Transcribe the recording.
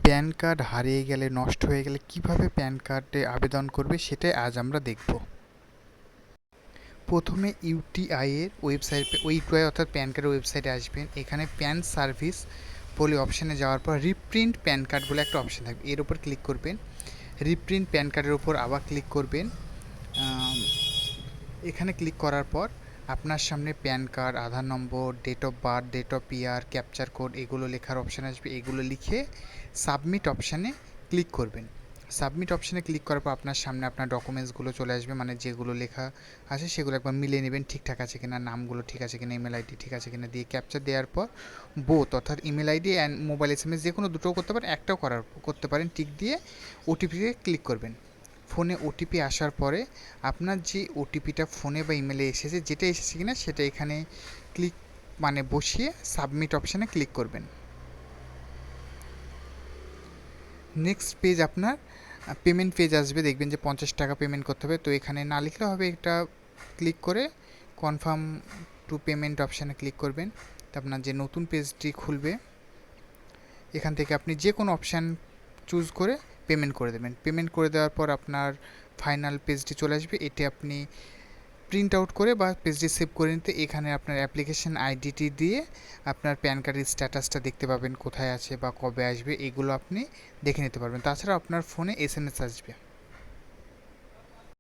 Pan card হারিয়ে গেলে, নষ্ট হয়ে গেলে কিভাবে প্যান কার্ডে আবেদন করবে সেটাই আজ আমরা দেখব। প্রথমে ইউটিআই এর ইউটিআই অর্থাৎ প্যান কার্ডের ওয়েবসাইটে আসবেন। এখানে প্যান সার্ভিস বলে অপশানে যাওয়ার পর রিপ্রিন্ট প্যান কার্ড বলে একটা অপশান থাকবে, এর উপর ক্লিক করবেন। রিপ্রিন্ট প্যান কার্ডের উপর আবার ক্লিক করবেন। এখানে ক্লিক করার পর আপনার সামনে প্যান কার্ড, আধার নম্বর, date of birth, date of year, captcha code এগুলো লেখার অপশান আসবে। এগুলো লিখে সাবমিট অপশানে ক্লিক করবেন। সাবমিট অপশানে ক্লিক করার পর আপনার সামনে আপনার ডকুমেন্টসগুলো চলে আসবে, মানে যেগুলো লেখা আছে সেগুলো একবার মিলিয়ে নেবেন ঠিকঠাক আছে কিনা, নামগুলো ঠিক আছে কিনা, ইমেল আইডি ঠিক আছে কিনা দিয়ে ক্যাপচার দেওয়ার পর বোথ অর্থাৎ email ID and mobile SMS যে কোনো দুটোও করতে পারেন, একটাও করতে পারেন, টিক দিয়ে ওটিপিতে ক্লিক করবেন। ফোনে ওটিপি আসার পরে আপনার যে ওটিপিটা ফোনে বা ইমেলে এসেছে, যেটা এসেছে কিনা সেটা এখানে ক্লিক বসিয়ে সাবমিট অপশানে ক্লিক করবেন। নেক্সট পেজ আপনার পেমেন্ট পেজ আসবে, দেখবেন যে 50 টাকা পেমেন্ট করতে হবে। তো এখানে না লিখলে হবে, এটা ক্লিক করে কনফার্ম টু পেমেন্ট অপশানে ক্লিক করবেন। তো আপনার যে নতুন পেজটি খুলবে, এখান থেকে আপনি যে কোনো অপশান চুজ করে পেমেন্ট করে দেবেন। পেমেন্ট করে দেওয়ার পর আপনার ফাইনাল পেজটি চলে আসবে। এটি আপনি প্রিন্ট আউট করে বা পেজটি সেভ করে নিতে এখানে আপনার অ্যাপ্লিকেশন আইডিটি দিয়ে আপনার প্যান কার্ডের স্ট্যাটাসটা দেখতে পাবেন, কোথায় আছে বা কবে আসবে, এগুলো আপনি দেখে নিতে পারবেন। তাছাড়া আপনার ফোনে এসএমএস আসবে।